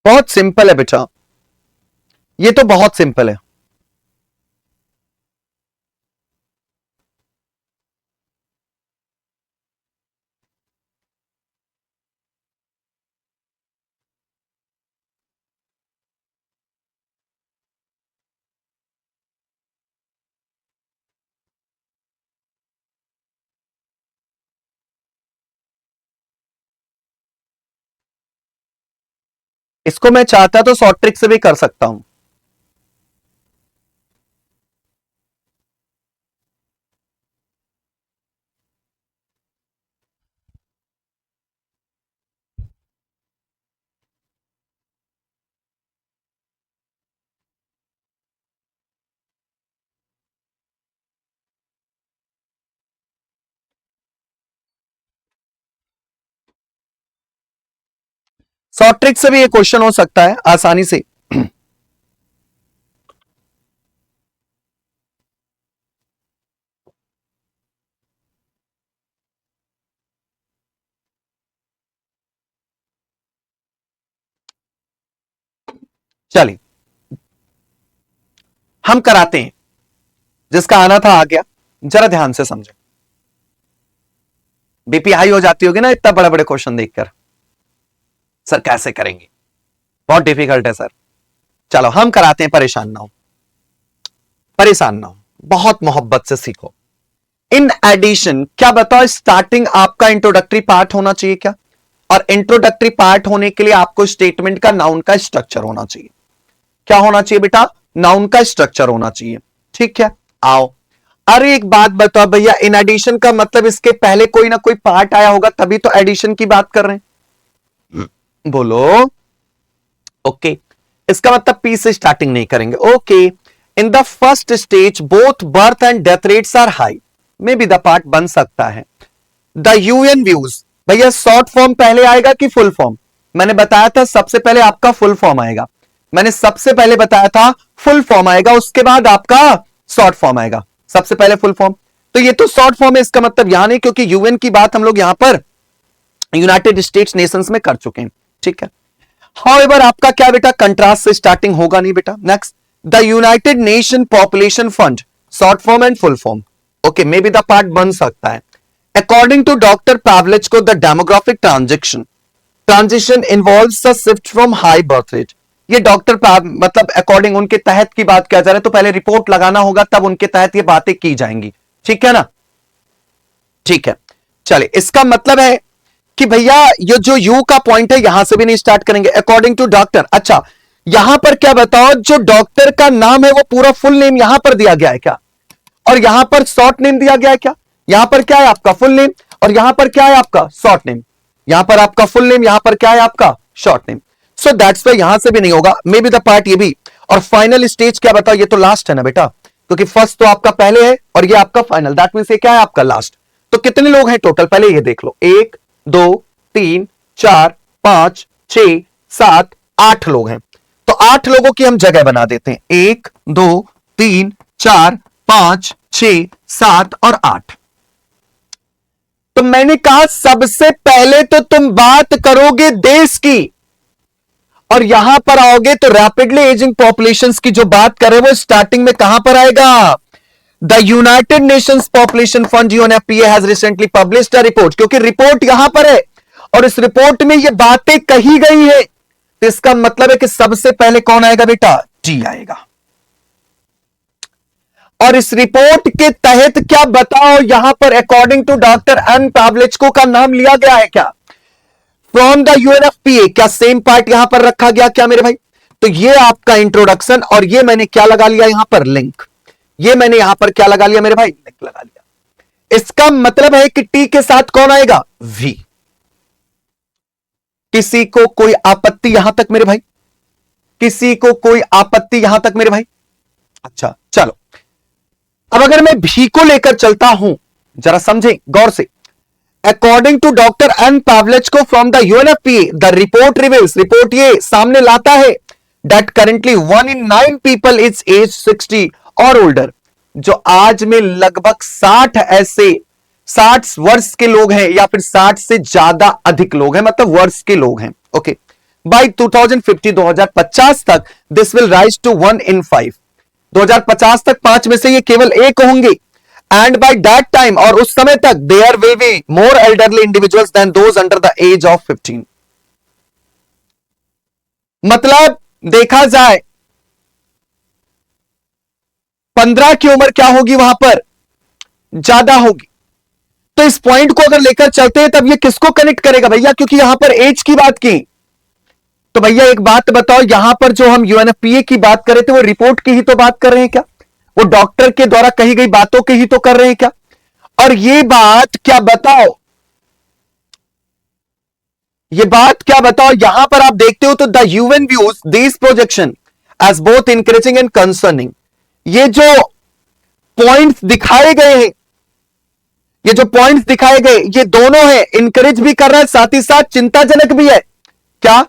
Speaker 1: बहुत सिंपल है बेटा, ये तो बहुत सिंपल है। इसको मैं चाहता तो शॉर्ट ट्रिक से भी कर सकता हूं। शॉर्ट ट्रिक से भी ये क्वेश्चन हो सकता है आसानी से। चलिए हम कराते हैं, जिसका आना था आ गया। जरा ध्यान से समझे, बीपी हाई हो जाती होगी ना इतना बड़े बड़े क्वेश्चन देखकर, सर कैसे करेंगे, बहुत डिफिकल्ट है सर। चलो हम कराते हैं, परेशान ना हो, परेशान ना हो, बहुत मोहब्बत से सीखो। इन एडिशन क्या बताओ, स्टार्टिंग आपका इंट्रोडक्टरी पार्ट होना चाहिए क्या, और इंट्रोडक्टरी पार्ट होने के लिए आपको स्टेटमेंट का नाउन का स्ट्रक्चर होना चाहिए। क्या होना चाहिए बेटा, नाउन का स्ट्रक्चर होना चाहिए। ठीक है, आओ। अरे एक बात बताओ भैया, इन एडिशन का मतलब इसके पहले कोई ना कोई पार्ट आया होगा तभी तो एडिशन की बात कर रहे हैं, बोलो। ओके, इसका मतलब पी से स्टार्टिंग नहीं करेंगे। Okay, in the first stage both birth and death rates are high, may be the part बन सकता है। द यूएन व्यूज, भैया शॉर्ट फॉर्म पहले आएगा कि फुल फॉर्म, मैंने बताया था सबसे पहले आपका फुल फॉर्म आएगा, मैंने सबसे पहले बताया था फुल फॉर्म आएगा, उसके बाद आपका शॉर्ट फॉर्म आएगा, सबसे पहले फुल फॉर्म। तो ये तो शॉर्ट फॉर्म है, इसका मतलब यहां नहीं, क्योंकि यूएन की बात हम लोग यहां पर यूनाइटेड स्टेट्स नेशंस में कर चुके हैं। ठीक है, हाउएवर आपका क्या बेटा, कंट्रास्ट से स्टार्टिंग होगा नहीं बेटा। Next, the United Nation Population Fund, short form and full form. Okay, may be the part बन सकता है। According to doctor Pavlichko the demographic transition involves a shift from high birth rate, ये doctor मतलब according उनके तहत की बात किया जा रहा है, तो पहले रिपोर्ट लगाना होगा तब उनके तहत ये बातें की जाएंगी। ठीक है ना, ठीक है। चले, इसका मतलब है कि भैया ये जो यू का पॉइंट है यहां से भी नहीं स्टार्ट करेंगे। अकॉर्डिंग टू डॉक्टर, अच्छा यहां पर क्या बताओ, जो डॉक्टर का नाम है वो पूरा फुल नेम यहां पर दिया गया है क्या, और यहां पर शॉर्ट नेम दिया गया है क्या। यहां पर क्या है आपका फुल नेम, और यहां पर क्या है आपका शॉर्ट नेम, यहां पर आपका फुल नेम, यहां पर क्या है आपका short name. So that's why यहां से भी नहीं होगा, मे बी द पार्ट ये भी। और फाइनल स्टेज क्या बताओ, ये तो लास्ट है ना बेटा, क्योंकि फर्स्ट तो आपका पहले है और ये आपका फाइनल, दैट मींस ये क्या है आपका लास्ट। तो कितने लोग हैं टोटल, पहले ये देख लो, 1 2 3 4 5 6 7 8 लोग हैं। तो 8 लोगों की हम जगह बना देते हैं, 1 2 3 4 5 6 7 और 8। तो मैंने कहा सबसे पहले तो तुम बात करोगे देश की, और यहां पर आओगे तो रैपिडली एजिंग पॉपुलेशंस की जो बात कर रहे हैं वो स्टार्टिंग में कहां पर आएगा, the United Nations population fund UNFPA has recently published a report, क्योंकि रिपोर्ट यहां पर है और इस रिपोर्ट में ये बातें कही गई है, तो इसका मतलब है कि सबसे पहले कौन आएगा बेटा, टी आएगा। और इस रिपोर्ट के तहत क्या बताओ, यहां पर अकॉर्डिंग टू डॉक्टर एन पैवलिचको का नाम लिया गया है क्या फ्रॉम द यूएनएफपीए? क्या सेम पार्ट यहां पर रखा गया क्या मेरे भाई? तो ये आपका इंट्रोडक्शन, और ये मैंने क्या लगा लिया यहां पर लिंक, ये मैंने यहां पर क्या लगा लिया मेरे भाई, लिंक लगा लिया। इसका मतलब है कि टी के साथ कौन आएगा, वी। किसी को कोई आपत्ति यहां तक मेरे भाई? किसी को कोई आपत्ति यहां तक मेरे भाई? अच्छा चलो, अब अगर मैं भी को लेकर चलता हूं, जरा समझें गौर से। According to doctor N Pavlichko from the UNFPA, the report reveals, report ये सामने लाता है that currently 1 in 9 people is age 60 और ओल्डर, जो आज में लगभग 60 ऐसे 60 वर्ष के लोग हैं, या फिर 60 से ज्यादा अधिक लोग हैं, मतलब वर्ष के लोग हैं। ओके, बाय 2050 तक this will rise to 1 in 5। 2050 तक 5 में से ये केवल एक होंगे। एंड बाय दैट टाइम, और उस समय तक, there will be more elderly individuals than those under the age of 15। मतलब देखा जाए 15 की उम्र क्या होगी वहां पर, ज्यादा होगी। तो इस पॉइंट को अगर लेकर चलते हैं तब ये किसको कनेक्ट करेगा भैया, क्योंकि यहां पर एज की बात की। तो भैया एक बात बताओ, यहां पर जो हम यूएनएफपीए की बात कर रहे थे वो रिपोर्ट की ही तो बात कर रहे हैं क्या, वो डॉक्टर के द्वारा कही गई बातों की ही तो कर रहे हैं क्या? और ये बात क्या बताओ, ये बात क्या बताओ, यहां पर आप देखते हो तो the UN views this projection as both encouraging and concerning. ये जो पॉइंट्स दिखाए गए हैं, ये जो पॉइंट्स दिखाए गए, ये दोनों है, इंकरेज भी कर रहा है, साथ ही साथ चिंताजनक भी है। क्या?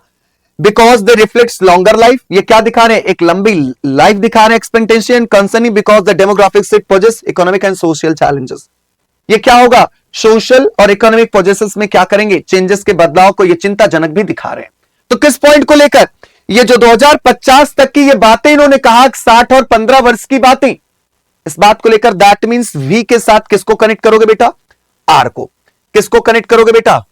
Speaker 1: Because they reflects longer life, ये क्या दिखा रहे हैं, एक लंबी लाइफ दिखा रहे हैं, expectation concerning because the demographic shift poses economic and social challenges. ये क्या होगा, सोशल और इकोनॉमिक पोजेसेस में क्या करेंगे, चेंजेस के बदलाव को ये चिंताजनक भी दिखा रहे हैं। तो किस पॉइंट को लेकर, ये जो 2050 तक की ये बातें इन्होंने कहा, 60 और 15 वर्ष की बातें, इस बात को लेकर दैट मींस वी के साथ किसको कनेक्ट करोगे बेटा, आर को। किसको कनेक्ट करोगे बेटा,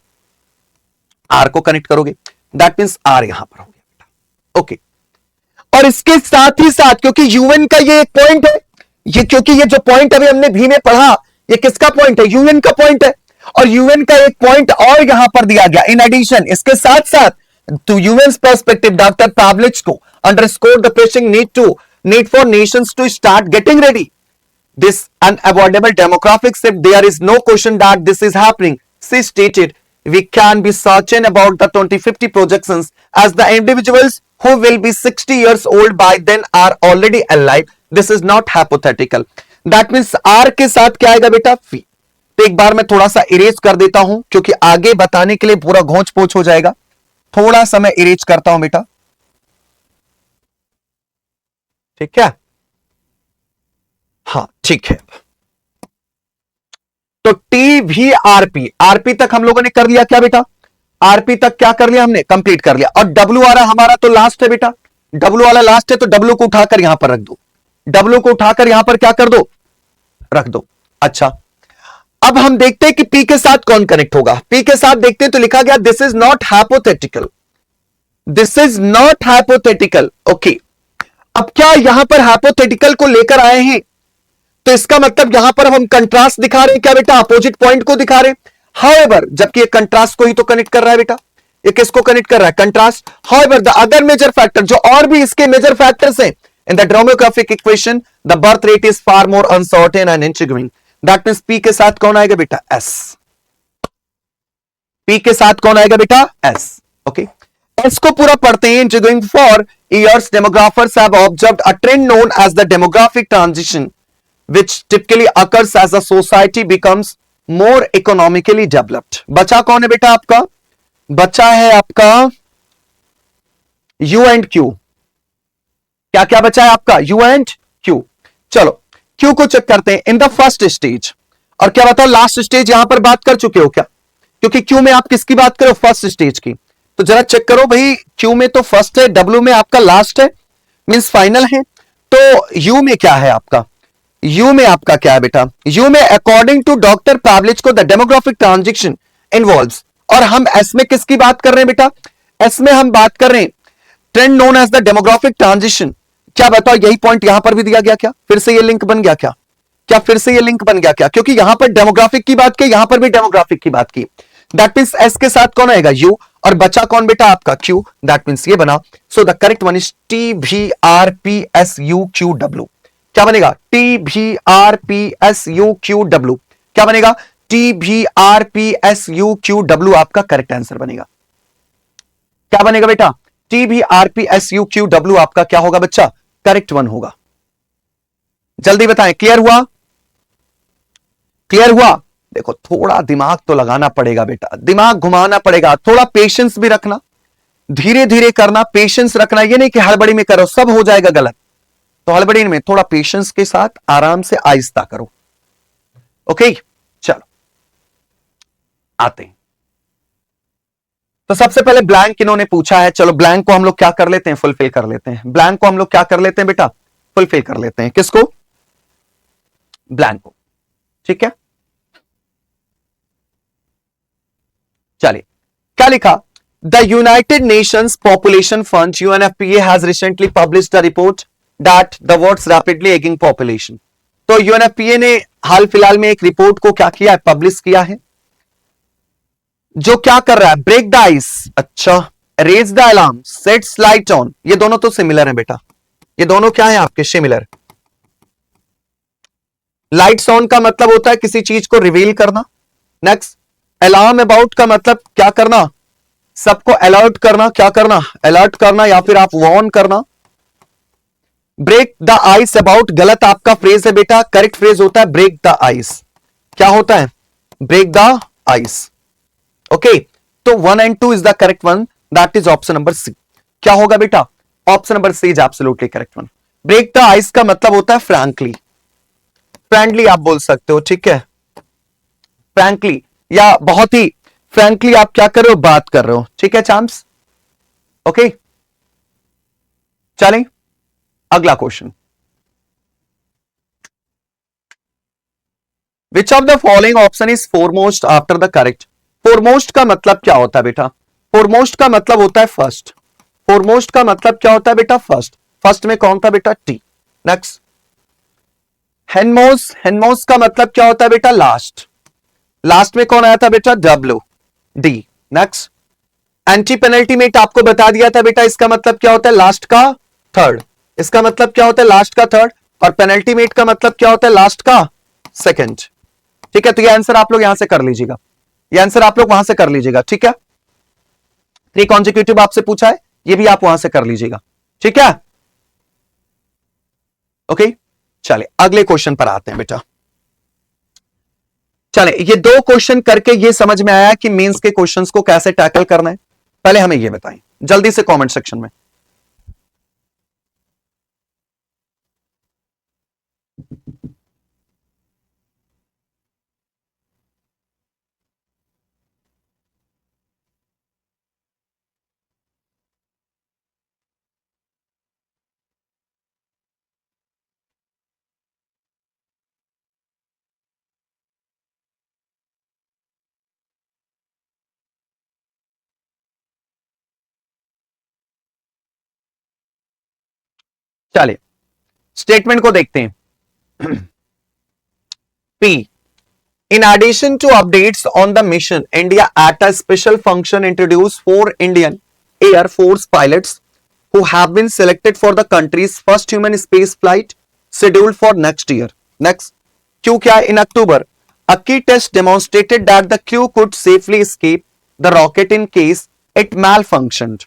Speaker 1: आर को कनेक्ट करोगे, दैट मींस आर यहां पर हो गया बेटा। ओके, और इसके साथ ही साथ, क्योंकि यूएन का ये एक पॉइंट है, ये क्योंकि ये जो पॉइंट अभी हमने भी में पढ़ा, ये किसका पॉइंट है, यूएन का पॉइंट है, और यूएन का एक पॉइंट और यहां पर दिया गया इन एडिशन। इसके साथ साथ to UN's perspective doctor Pavlichko underscore the pressing need for nations to start getting ready this unavoidable demographic shift. There is no question that this is happening. She stated, we can be certain about the 2050 projections as the individuals who will be 60 years old by then are already alive. This is not hypothetical. That means R के साथ क्या आएगा बेटा, V। तो एक बार मैं थोड़ा सा इरेज कर देता हूं, क्योंकि आगे बताने के लिए पूरा घोंच पोच हो जाएगा। थोड़ा सा मैं इरेज करता हूं बेटा, ठीक है, हाँ ठीक है। तो टी भी आरपी, आरपी तक हम लोगों ने कर लिया क्या बेटा, आरपी तक क्या कर लिया हमने, कंप्लीट कर लिया। और डब्ल्यू वाला हमारा तो लास्ट है बेटा, डब्ल्यू वाला लास्ट है, तो डब्ल्यू को उठाकर यहां पर रख दो, डब्ल्यू को उठाकर यहां पर क्या कर दो, रख दो। अच्छा, अब हम देखते हैं कि पी के साथ कौन कनेक्ट होगा। पी के साथ देखते हैं तो लिखा गया this is not hypothetical, this is not hypothetical. Okay, अब क्या यहां पर हाइपोथेटिकल को लेकर आए हैं, तो इसका मतलब यहां पर हम कंट्रास्ट दिखा रहे हैं क्या बेटा, अपोजिट पॉइंट को दिखा रहे हैं। हाउएवर, जबकि ये कंट्रास्ट को ही तो कनेक्ट कर रहा है बेटा, ये किसको कनेक्ट कर रहा है, contrast. However the other major factor, जो और भी इसके मेजर फैक्टर्स हैं in the demographic equation, the birth rate is far more uncertain and intriguing. That means P के साथ कौन आएगा बेटा, एस। पी के साथ कौन आएगा बेटा, एस। ओके, एस को पूरा पढ़ते हैं। Intriguing for years demographers have observed a trend known as the demographic transition which typically occurs as a society becomes more economically developed। बचा कौन है बेटा आपका, बचा है आपका U एंड Q। क्या क्या बचा है आपका, U एंड Q। चलो Q को चेक करते हैं इन द फर्स्ट स्टेज। और क्या बताओ, लास्ट स्टेज यहां पर बात कर चुके हो क्या, क्योंकि Q में आप किसकी बात करो, फर्स्ट स्टेज की। तो जरा चेक करो भाई, Q में तो फर्स्ट है, W में आपका लास्ट है, मींस फाइनल है। तो U में क्या है आपका, यू में आपका क्या है बेटा, यू में according to doctor Pavlichko the demographic transition involves. और हम एस में किसकी बात कर रहे हैं बेटा, एस में हम बात कर रहे हैं trend known as the demographic transition, क्या बताओ, यही पॉइंट यहां पर भी दिया गया क्या? फिर से ये लिंक बन गया क्या? क्या फिर से ये लिंक बन गया क्या? क्योंकि यहां पर डेमोग्राफिक की बात की, यहां पर भी डेमोग्राफिक की बात की। दैट मीन्स एस के साथ कौन आएगा? यू, और बचा कौन बेटा? आपका क्यू। दैट मीन्स ये बना। So the correct one is T B R P S U Q W. क्या बनेगा? T B R P S U Q W. क्या बनेगा? T B R P S U Q W आपका correct answer बनेगा। क्या बनेगा बेटा? T B R P S U Q W आपका क्या होगा बच्चा? करेक्ट वन होगा। जल्दी बताएं, क्लियर हुआ? क्लियर हुआ? देखो थोड़ा दिमाग तो लगाना पड़ेगा बेटा, दिमाग घुमाना पड़ेगा, थोड़ा पेशेंस भी रखना, धीरे धीरे करना, पेशेंस रखना। ये नहीं कि हड़बड़ी में करो सब हो जाएगा गलत, तो हड़बड़ी में थोड़ा पेशेंस के साथ आराम से आहिस्ता करो। ओके चलो आते हैं। तो सबसे पहले ब्लैंक इन्होंने पूछा है, चलो ब्लैंक को हम लोग क्या कर लेते हैं? फुलफिल कर लेते हैं। ब्लैंक को हम लोग क्या कर लेते हैं बेटा? फुलफिल कर लेते हैं। किसको? ब्लैंक को। ठीक है, चलिए क्या लिखा? The United Nations population fund UNFPA has recently published a report that the world's rapidly ageing population. तो यूएनएफपीए ने हाल फिलहाल में एक रिपोर्ट को क्या किया है? पब्लिश किया है, जो क्या कर रहा है? ब्रेक द आइस, अच्छा, raise the alarm, sets light on. ये दोनों तो सिमिलर है बेटा, ये दोनों क्या है आपके? सिमिलर। लाइट्स ऑन का मतलब होता है किसी चीज को रिवील करना। नेक्स्ट, अलार्म अबाउट का मतलब क्या करना? सबको अलर्ट करना। क्या करना? अलर्ट करना, या फिर आप वार्न करना। ब्रेक द आइस अबाउट गलत आपका फ्रेज है बेटा, करेक्ट फ्रेज होता है ब्रेक द आइस। क्या होता है? Break the ice. ओके, तो 1 and 2 is the correct one, that is option number C. क्या होगा बेटा? Option number C is absolutely correct one. Break the ice का मतलब होता है फ्रैंकली, फ्रेंडली आप बोल सकते हो, ठीक है, फ्रैंकली, या बहुत ही फ्रैंकली आप क्या कर रहे हो? बात कर रहे हो, ठीक है चांस। ओके चलें अगला question. Which of the following option is foremost after the correct? Foremost का मतलब क्या होता है बेटा? फोरमोस्ट का मतलब होता है फर्स्ट। फोरमोस्ट का मतलब क्या होता है बेटा? फर्स्ट। फर्स्ट में कौन था बेटा? टी। नेक्स्ट, हेनमोस्ट, हेनमोस्ट का मतलब क्या होता है बेटा? लास्ट। लास्ट में कौन आया था बेटा? W D. Next, anti penultimate आपको बता दिया था बेटा, इसका मतलब क्या होता है? लास्ट का थर्ड। इसका मतलब क्या होता है? लास्ट का थर्ड। और पेनल्टीमेट का मतलब क्या होता है? लास्ट का सेकंड। ठीक है, तो ये आंसर आप लोग यहां से कर लीजिएगा, ये आंसर आप लोग वहां से कर लीजिएगा, ठीक है। 3 कॉन्जिक्यूटिव आपसे पूछा है, ये भी आप वहां से कर लीजिएगा, ठीक है। ओके चले अगले क्वेश्चन पर आते हैं बेटा। चले ये 2 क्वेश्चन करके ये समझ में आया कि मेंस के क्वेश्चंस को कैसे टैकल करना है। पहले हमें ये बताएं जल्दी से कमेंट सेक्शन में। चलिए स्टेटमेंट को देखते हैं। P. In addition to updates on the mission, India at a special function introduced 4 Indian Air Force pilots who have been selected for the country's first human space flight scheduled for next year. Next, Q क्या है? In October, a key test demonstrated that the crew could safely escape the rocket in case it malfunctioned.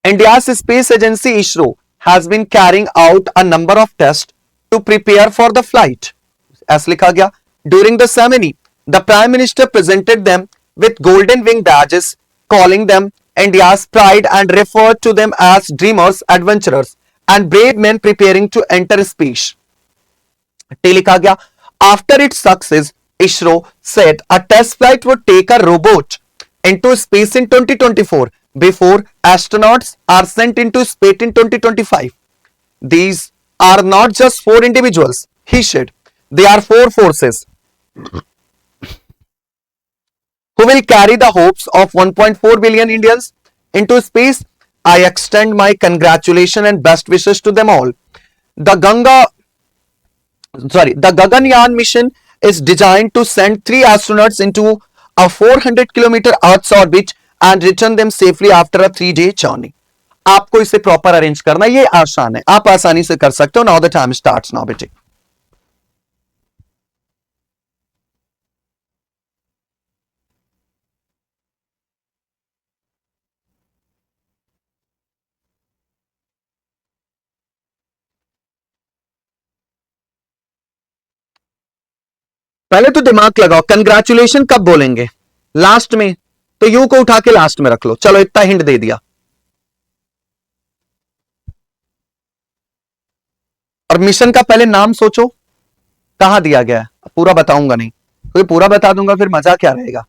Speaker 1: India's space agency ISRO has been carrying out a number of tests to prepare for the flight. ऐसा लिखा गया. During the ceremony, the Prime Minister presented them with golden wing badges, calling them India's pride and referred to them as dreamers, adventurers, and brave men preparing to enter space. T लिखा गया. After its success, ISRO said a test flight would take a robot into space in 2024 before astronauts are sent into space in 2025. These are not just 4 individuals, he said. They are 4 forces who will carry the hopes of 1.4 billion Indians into space. I extend my congratulations and best wishes to them all. The Gaganyaan mission is designed to send 3 astronauts into a 400 kilometer Earth's orbit and return them safely after a 3-day journey. आपको इसे proper arrange करना, ये आसान है, आप आसानी से कर सकते हो. Now the time starts now बेटे. पहले तो दिमाग लगाओ, कंग्रेचुलेशन कब बोलेंगे? लास्ट में. तो यू को उठा के लास्ट में रख लो. चलो इतना हिंट दे दिया. और मिशन का पहले नाम सोचो, कहां दिया गया है. पूरा बताऊंगा नहीं, क्योंकि पूरा बता दूंगा फिर मजा क्या रहेगा.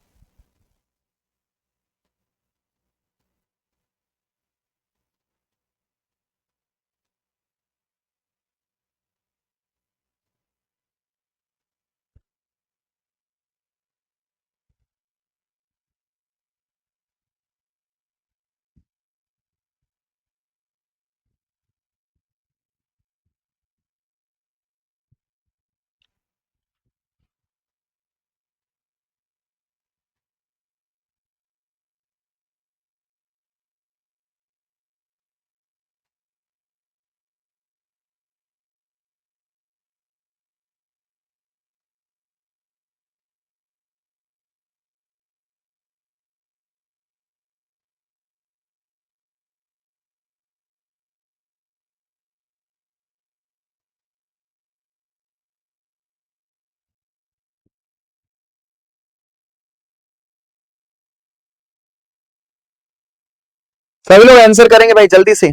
Speaker 1: सभी लोग आंसर करेंगे भाई जल्दी से.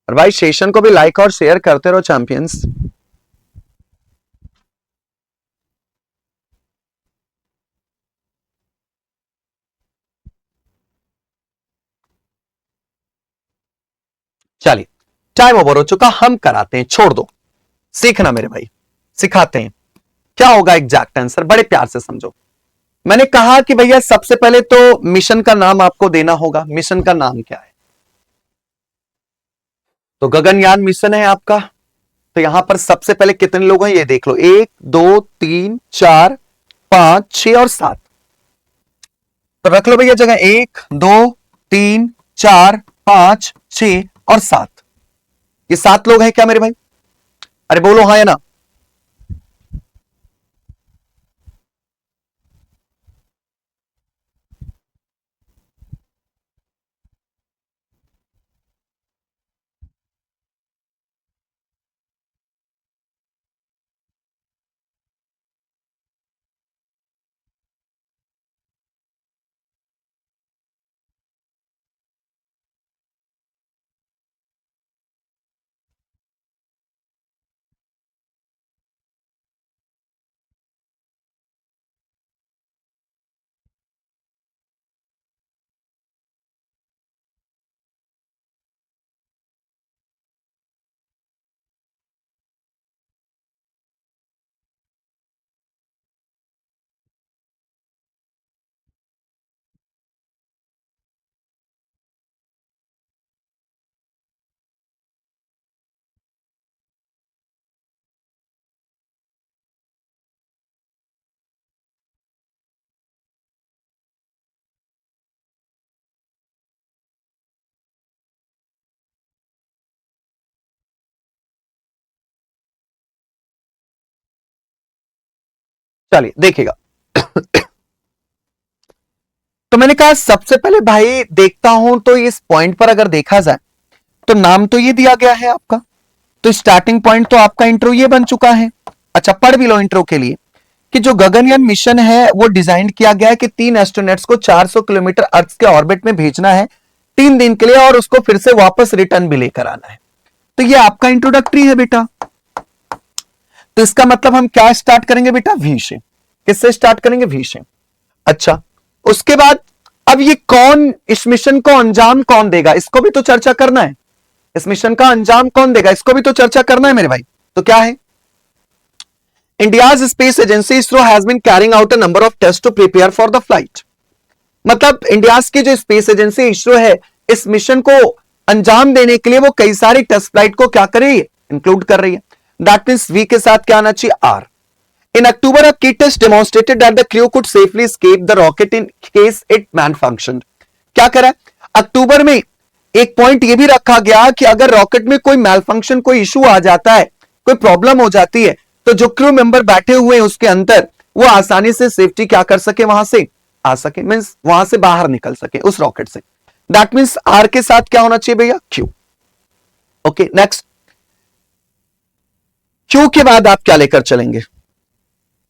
Speaker 1: और भाई सेशन को भी लाइक और शेयर करते रहो चैंपियंस. चलिए टाइम ओवर हो चुका, हम कराते हैं. छोड़ दो, सीखना मेरे भाई, सिखाते हैं क्या होगा एग्जैक्ट आंसर. बड़े प्यार से समझो. मैंने कहा कि भैया सबसे पहले तो मिशन का नाम आपको देना होगा. मिशन का नाम क्या है? तो गगनयान मिशन है आपका. तो यहां पर सबसे पहले कितने लोग हैं ये देख लो. 1 2 3 4 5 6 और 7. तो रख लो भैया जगह. 1 2 3 4 5 6 और 7. ये 7 लोग हैं क्या मेरे भाई? अरे बोलो हाँ या ना. चलिए देखिएगा. तो मैंने कहा सबसे पहले भाई देखता हूं तो इस पॉइंट पर अगर देखा जाए तो नाम तो ये दिया गया है आपका. तो स्टार्टिंग पॉइंट तो आपका इंट्रो ये बन चुका है. अच्छा पढ़ भी लो इंट्रो के लिए कि जो गगनयान मिशन है वो डिजाइन किया गया है कि 3 एस्ट्रोनॉट्स को 400 किलोमीटर अर्थ के ऑर्बिट में भेजना है 3 दिन के लिए और उसको फिर से वापस रिटर्न भी लेकर आना है. तो ये आपका इंट्रोडक्टरी है बेटा. तो इसका मतलब हम क्या स्टार्ट करेंगे बेटा? वी से. किससे स्टार्ट करेंगे? वी से. अच्छा उसके बाद अब ये कौन, इस मिशन को अंजाम कौन देगा इसको भी तो चर्चा करना है. इस मिशन का अंजाम कौन देगा इसको भी तो चर्चा करना है मेरे भाई. तो क्या है? India's space agency ISRO has been carrying out a number of tests to prepare for the flight. मतलब इंडिया की जो स्पेस एजेंसी इसरो है, इस मिशन को अंजाम देने के लिए वो कई सारी टेस्ट फ्लाइट को क्या कर रही है, इंक्लूड कर रही है। दैट मींस वी के साथ क्या आना चाहिए, are. In October, a key test demonstrated that the crew could safely escape the rocket in case it malfunctioned. क्या करा? अक्टूबर में एक पॉइंट ये भी रखा गया कि अगर रॉकेट में कोई मैलफंक्शन, कोई इशू आ जाता है, कोई प्रॉब्लम हो जाती है, तो जो क्रू मेंबर बैठे हुए हैं उसके अंदर, वो आसानी से सेफ्टी क्या कर सके, वहां से आ सके, मींस वहां से बाहर निकल सके उस रॉकेट से। दैट मींस आर के साथ क्या होना चाहिए भैया, क्यू। ओके, नेक्स्ट क्यू के बाद आप क्या लेकर चलेंगे?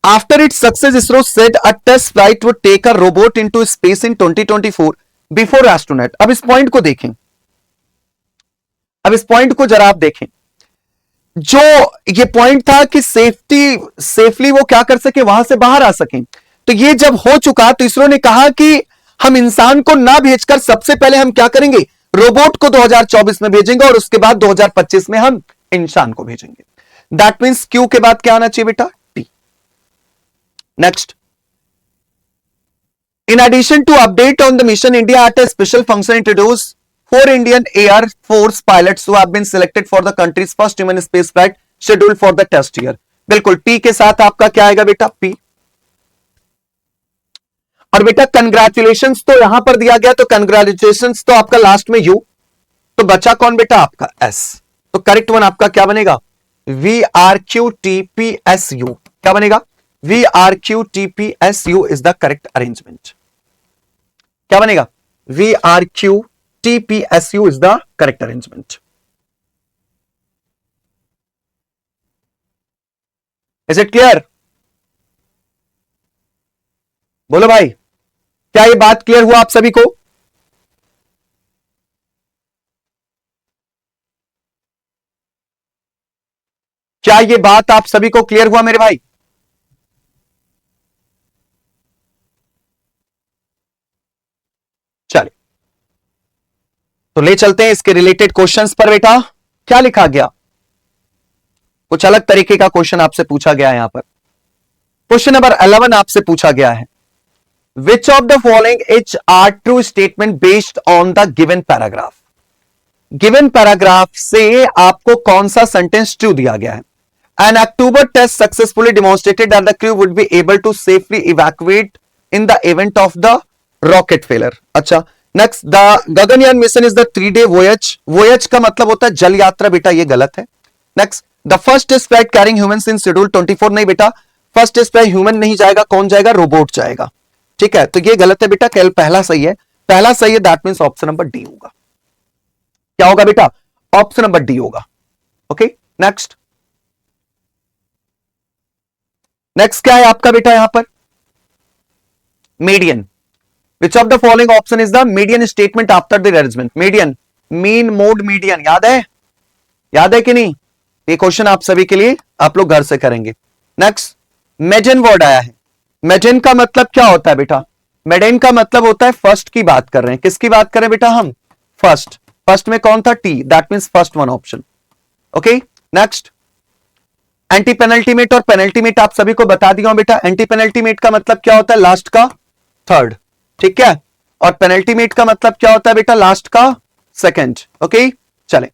Speaker 1: After its success, ISRO said a test flight would take a robot into space in 2024 before astronaut. अब इस पॉइंट को देखें, अब इस पॉइंट को जरा आप देखें। जो ये पॉइंट था कि सेफली वो क्या कर सके, वहां से बाहर आ सके, तो ये जब हो चुका तो इसरो ने कहा कि हम इंसान को ना भेजकर सबसे पहले हम क्या करेंगे, रोबोट को 2024 में भेजेंगे और उसके बाद 2025 में हम इंसान को भेजेंगे। दैट मींस क्यू के बाद क्या आना चाहिए बेटा, Next, in addition to update on the mission, India at a special function introduced 4 Indian Air Force pilots who have been selected for the country's first human space flight scheduled for the test year. बिल्कुल P के साथ आपका क्या आएगा बेटा, P। और बेटा congratulations तो यहां पर दिया गया, तो कंग्रेचुलेशंस तो आपका लास्ट में U, तो बचा कौन बेटा आपका S। तो करेक्ट वन आपका क्या बनेगा, VRQTPSU। क्या बनेगा, VRQTPSU is the correct arrangement. क्या बनेगा, VRQTPSU is the correct arrangement. Is it clear? बोलो भाई, क्या ये बात क्लियर हुआ आप सभी को? क्या ये बात आप सभी को क्लियर हुआ मेरे भाई? चलिए तो ले चलते हैं इसके रिलेटेड क्वेश्चंस पर। बेटा क्या लिखा गया, कुछ अलग तरीके का क्वेश्चन आपसे पूछा गया है। यहां पर क्वेश्चन नंबर 11 आपसे पूछा गया है, which of the following is are true statement based on the given paragraph. Given paragraph से आपको कौन सा सेंटेंस ट्रू दिया गया है। An October test successfully demonstrated that the crew would be able to safely evacuate in the event of the rocket failure. अच्छा, next, the Gaganyaan mission is the 3-day voyage. Voyage का मतलब होता है जल यात्रा, बेटा ये गलत है। Next, the first test flight carrying humans in schedule 24, नहीं बेटा, फर्स्ट टेस्ट फ्लाइट ह्यूमन नहीं जाएगा, कौन जाएगा, रोबोट जाएगा। ठीक है, तो ये गलत है बेटा, केवल पहला सही है, पहला सही है, that means option number D होगा। क्या होगा बेटा, ऑप्शन नंबर डी होगा। ओके, नेक्स्ट, नेक्स्ट क्या है आपका बेटा यहां पर, median. Which of the following option is the median statement after the arrangement. Median, mean mode median, याद है, याद है कि नहीं, ये क्वेश्चन आप सभी के लिए आप लोग घर से करेंगे। नेक्स्ट, मेजन वर्ड आया है। मेजन का मतलब क्या होता है बेटा, मेडेन का मतलब होता है फर्स्ट की बात कर रहे हैं, किसकी बात कर रहे हैं बेटा हम, फर्स्ट। फर्स्ट में कौन था, T, that means first one option. Okay, next, anti penultimate और पेनल्टीमेट आप सभी को बता दिया हूं बेटा। एंटी पेनल्टीमेट का मतलब क्या होता है, लास्ट का थर्ड, ठीक है, और पेनल्टीमेट का मतलब क्या होता है बेटा, लास्ट का सेकंड। ओके, चले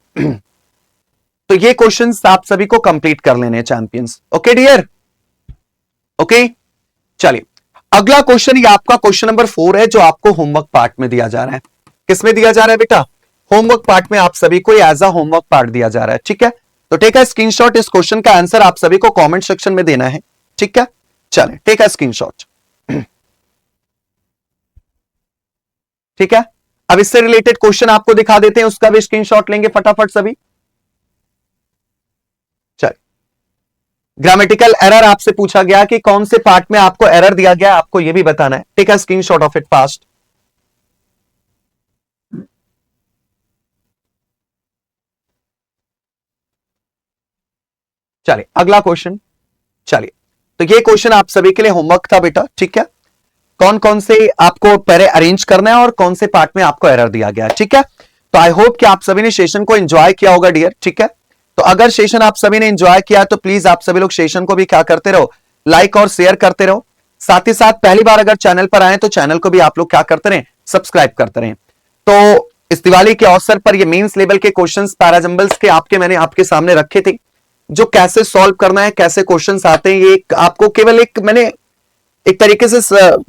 Speaker 1: तो ये क्वेश्चंस आप सभी को कंप्लीट कर लेने चैंपियंस। ओके डियर, ओके, चलिए अगला क्वेश्चन, ये आपका क्वेश्चन नंबर 4 है, जो आपको होमवर्क पार्ट में दिया जा रहा है। किसमें दिया जा रहा है बेटा, होमवर्क पार्ट में आप सभी को एज अ होमवर्क पार्ट दिया जा रहा है। ठीक है, तो टेक अ स्क्रीनशॉट, इस क्वेश्चन का आंसर आप सभी को कमेंट सेक्शन में देना है। ठीक है, चलें टेक अ स्क्रीनशॉट। ठीक है, अब इससे रिलेटेड क्वेश्चन आपको दिखा देते हैं, उसका भी स्क्रीनशॉट लेंगे फटाफट सभी। चलिए, ग्रामेटिकल एरर आपसे पूछा गया कि कौन से पार्ट में आपको एरर दिया गया, आपको यह भी बताना है। Take a screenshot of it fast. चलिए अगला क्वेश्चन, चलिए तो ये क्वेश्चन आप सभी के लिए होमवर्क था बेटा। ठीक है, कौन कौन से आपको पहले अरेंज करना है और कौन से पार्ट में आपको एरर दिया गया है। ठीक है, तो आई होप कि आप सभी ने सेशन को एंजॉय किया होगा डियर। ठीक है, तो अगर सेशन आप सभी ने एंजॉय किया तो प्लीज आप सभी लोग सेशन को भी क्या करते रहो, लाइक और शेयर करते रहो। साथ ही साथ पहली बार अगर चैनल पर आए तो चैनल को भी आप लोग क्या करते रहें, सब्सक्राइब करते रहें। तो इस दिवाली के अवसर पर ये मेंस लेवल के क्वेश्चंस पैराजंबल्स के मैंने आपके सामने रखे थे, जो कैसे सॉल्व करना है, कैसे क्वेश्चंस आते हैं, ये आपको केवल मैंने एक तरीके से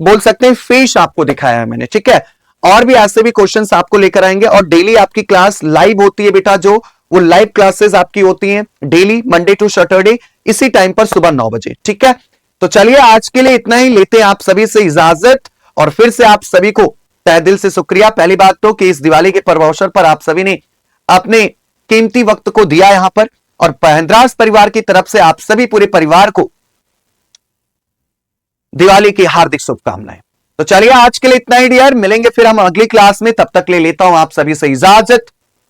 Speaker 1: बोल सकते हैं फेस आपको दिखाया है मैंने, ठीक है। और भी ऐसे भी क्वेश्चंस आपको लेकर आएंगे और डेली आपकी क्लास लाइव होती है बेटा, जो वो लाइव क्लासेस आपकी होती हैं डेली मंडे टू सैटरडे इसी टाइम पर सुबह 9 बजे, ठीक है। तो चलिए आज के लिए इतना ही, लेते हैं आप सभी से इजाजत और फिर से आप सभी को तहे दिल से शुक्रिया। पहली बात तो कि इस दिवाली के पर्व अवसर पर आप सभी ने अपने कीमती वक्त को दिया यहां पर, और महिंद्रास परिवार की तरफ से आप सभी पूरे परिवार को दिवाली की हार्दिक शुभकामनाएं। तो चलिए आज के लिए इतना ही डियर, मिलेंगे फिर हम अगली क्लास में, तब तक ले लेता हूं आप सभी से इजाजत।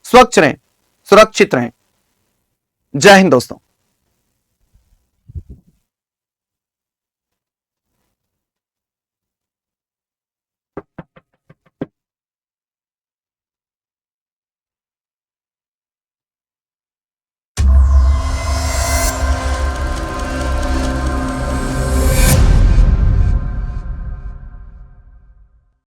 Speaker 1: स्वच्छ रहें, सुरक्षित रहें। जय हिंद दोस्तों।